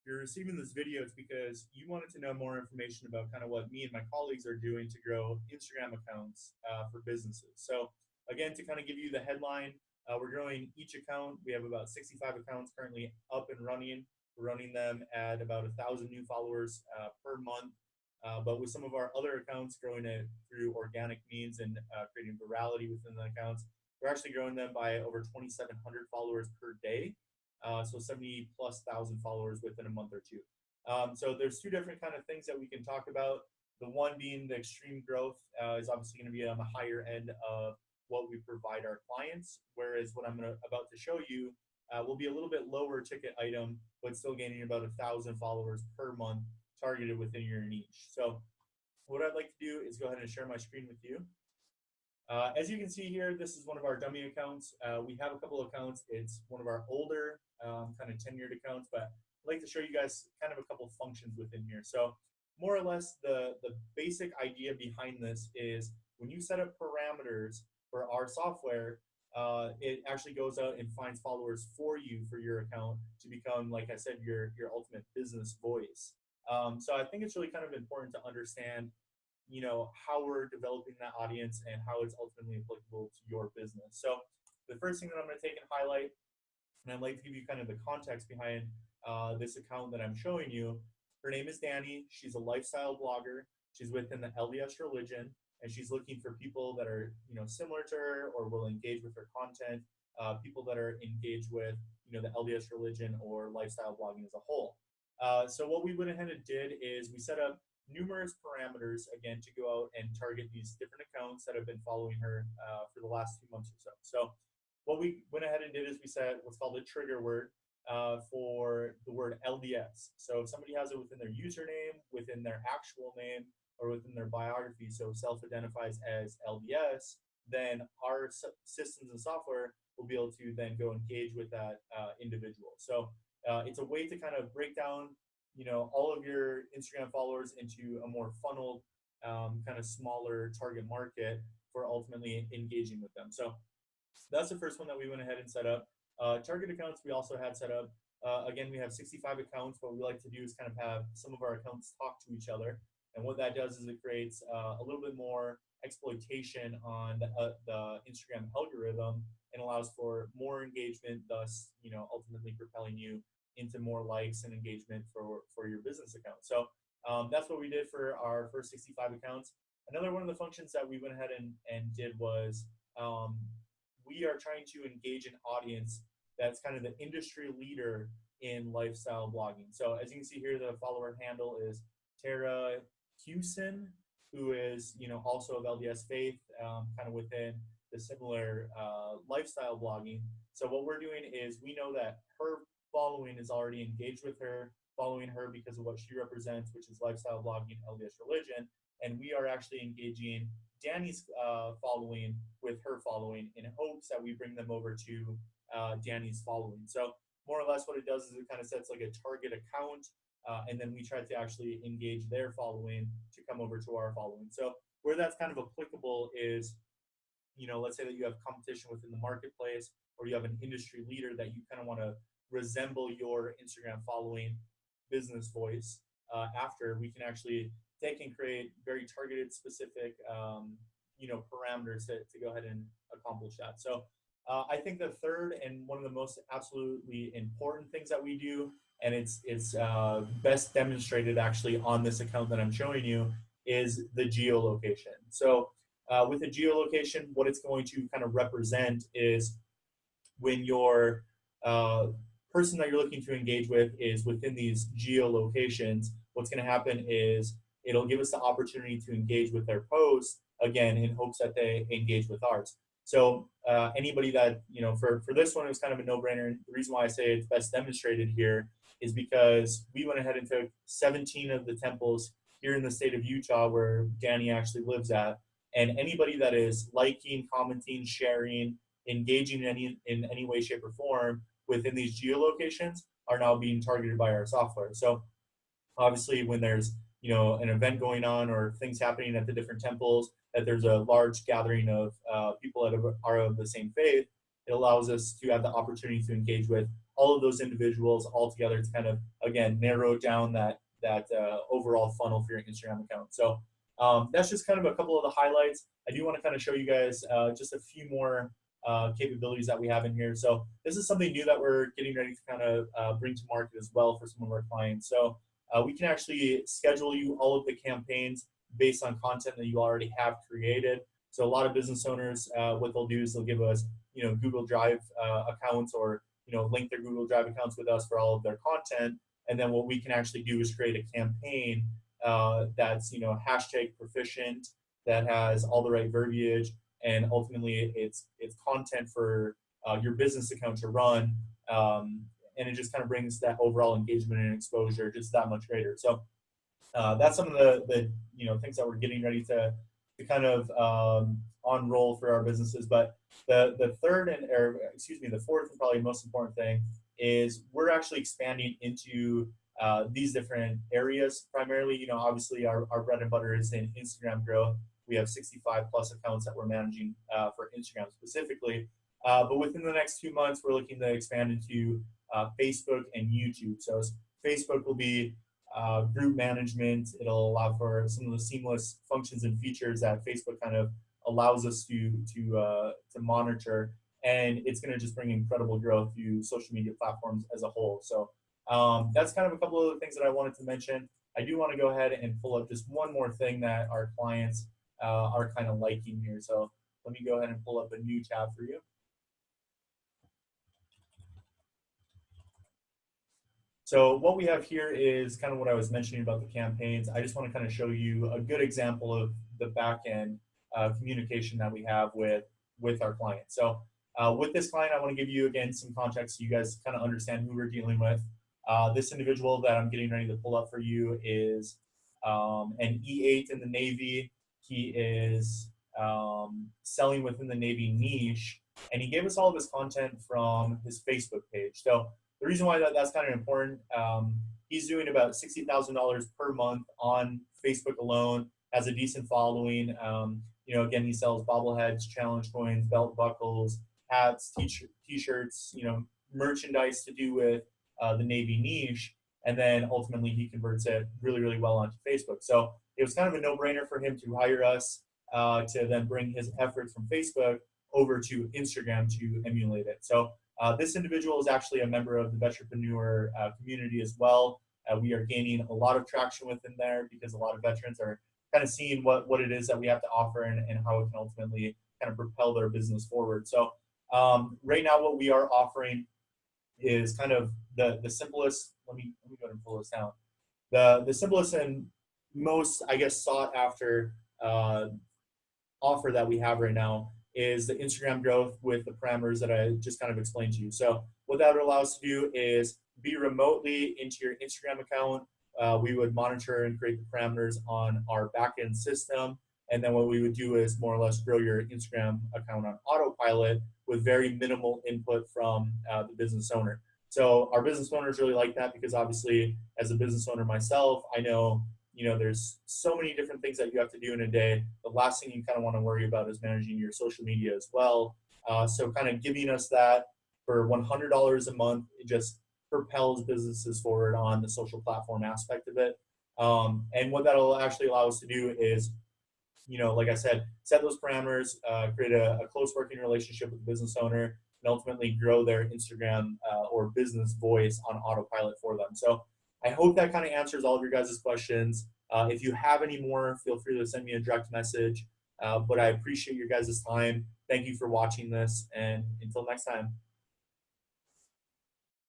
you're receiving this video, it's because you wanted to know more information about kind of what me and my colleagues are doing to grow Instagram accounts for businesses. So again, to kind of give you the headline, we're growing each account. We have about 65 accounts currently up and running. We're running them at about 1,000 new followers per month. But with some of our other accounts, growing it through organic means and creating virality within the accounts, we're actually growing them by over 2,700 followers per day. So 70 plus thousand followers within a month or two. So there's two different kind of things that we can talk about. The one being the extreme growth is obviously going to be on the higher end of what we provide our clients, whereas what I'm about to show you will be a little bit lower ticket item, but still gaining about 1,000 followers per month targeted within your niche. So what I'd like to do is go ahead and share my screen with you. As you can see here, this is one of our dummy accounts. We have a couple of accounts. It's one of our older kind of tenured accounts, but I'd like to show you guys kind of a couple of functions within here. So more or less the basic idea behind this is when you set up parameters for our software, it actually goes out and finds followers for you for your account to become, like I said, your ultimate business voice. So I think it's really kind of important to understand, how we're developing that audience and how it's ultimately applicable to your business. So the first thing that I'm going to take and highlight, and I'd like to give you kind of the context behind this account that I'm showing you. Her name is Danny. She's a lifestyle blogger. She's within the LDS religion, and she's looking for people that are, similar to her or will engage with her content, people that are engaged with, the LDS religion or lifestyle blogging as a whole. So what we went ahead and did is we set up numerous parameters, again, to go out and target these different accounts that have been following her for the last 2 months or so. So what we went ahead and did is we set what's called a trigger word for the word LDS. So if somebody has it within their username, within their actual name, or within their biography, so self-identifies as LDS, then our systems and software will be able to then go engage with that individual. So it's a way to kind of break down, all of your Instagram followers into a more funneled, kind of smaller target market for ultimately engaging with them. So that's the first one that we went ahead and set up. Target accounts we also had set up. Again, we have 65 accounts. What we like to do is kind of have some of our accounts talk to each other. And what that does is it creates a little bit more exploitation on the Instagram algorithm and allows for more engagement, thus, ultimately propelling you into more likes and engagement for your business account. So that's what we did for our first 65 accounts. Another one of the functions that we went ahead and did was we are trying to engage an audience that's kind of the industry leader in lifestyle blogging. So as you can see here, the follower handle is Tara Hewson, who is, also of LDS faith, kind of within the similar lifestyle blogging. So what we're doing is we know that her following is already engaged with her, following her because of what she represents, which is lifestyle blogging, LDS religion. And we are actually engaging Danny's following with her following in hopes that we bring them over to Danny's following. So more or less what it does is it kind of sets like a target account, and then we try to actually engage their following to come over to our following. So where that's kind of applicable is, let's say that you have competition within the marketplace, or you have an industry leader that you kind of want to resemble your Instagram following business voice. After we can actually take and create very targeted, specific, parameters to go ahead and accomplish that. So I think the third and one of the most absolutely important things that we do, and it's best demonstrated actually on this account that I'm showing you, is the geolocation. So with the geolocation, what it's going to kind of represent is when your person that you're looking to engage with is within these geolocations, what's going to happen is it'll give us the opportunity to engage with their posts, again, in hopes that they engage with ours. So anybody that, for this one, it was kind of a no-brainer. And the reason why I say it's best demonstrated here is because we went ahead and took 17 of the temples here in the state of Utah where Danny actually lives at. And anybody that is liking, commenting, sharing, engaging in any way, shape, or form within these geolocations are now being targeted by our software. So obviously when there's an event going on or things happening at the different temples, that there's a large gathering of people that are of the same faith, it allows us to have the opportunity to engage with all of those individuals all together to kind of, again, narrow down that overall funnel for your Instagram account. So that's just kind of a couple of the highlights. I do want to kind of show you guys just a few more capabilities that we have in here. So this is something new that we're getting ready to kind of bring to market as well for some of our clients. So we can actually schedule you all of the campaigns based on content that you already have created. So a lot of business owners, what they'll do is they'll give us, Google Drive accounts, or link their Google Drive accounts with us for all of their content. And then what we can actually do is create a campaign that's hashtag proficient, that has all the right verbiage, and ultimately it's content for your business account to run, and it just kind of brings that overall engagement and exposure just that much greater. So that's some of the things that we're getting ready to kind of unroll for our businesses. But the fourth and probably most important thing is we're actually expanding into these different areas. Primarily, obviously our bread and butter is in Instagram growth. We have 65 plus accounts that we're managing for Instagram specifically. But within the next 2 months, we're looking to expand into Facebook and YouTube. So Facebook will be group management. It'll allow for some of the seamless functions and features that Facebook kind of allows us to monitor, and it's going to just bring incredible growth to social media platforms as a whole. So that's kind of a couple of the things that I wanted to mention. I do want to go ahead and pull up just one more thing that our clients are kind of liking here. So let me go ahead and pull up a new tab for you. So what we have here is kind of what I was mentioning about the campaigns. I just want to kind of show you a good example of the back end communication that we have with our clients. So with this client, I want to give you, again, some context so you guys kind of understand who we're dealing with. This individual that I'm getting ready to pull up for you is an E8 in the Navy. He is selling within the Navy niche, and he gave us all of his content from his Facebook page. So the reason why that's kind of important, he's doing about $60,000 per month on Facebook alone, has a decent following. Again, he sells bobbleheads, challenge coins, belt buckles, hats, t-shirts, merchandise to do with the Navy niche. And then ultimately he converts it really, really well onto Facebook. So it was kind of a no-brainer for him to hire us to then bring his efforts from Facebook over to Instagram to emulate it. So this individual is actually a member of the Veteranpreneur community as well. We are gaining a lot of traction within there because a lot of veterans are kind of seeing what it is that we have to offer and how it can ultimately kind of propel their business forward. So right now what we are offering is kind of the simplest. Let me go ahead and pull this down. The simplest and most, I guess, sought after offer that we have right now is the Instagram growth with the parameters that I just kind of explained to you. So what that would allow us to do is be remotely into your Instagram account. We would monitor and create the parameters on our backend system. And then what we would do is more or less grow your Instagram account on autopilot with very minimal input from the business owner. So our business owners really like that because obviously as a business owner myself, I know there's so many different things that you have to do in a day. The last thing you kind of want to worry about is managing your social media as well. So kind of giving us that for $100 a month, it just propels businesses forward on the social platform aspect of it. And what that'll actually allow us to do is, like I said, set those parameters, create a close working relationship with the business owner, and ultimately grow their Instagram or business voice on autopilot for them. So I hope that kind of answers all of your guys' questions. If you have any more, feel free to send me a direct message. But I appreciate your guys' time. Thank you for watching this, and until next time.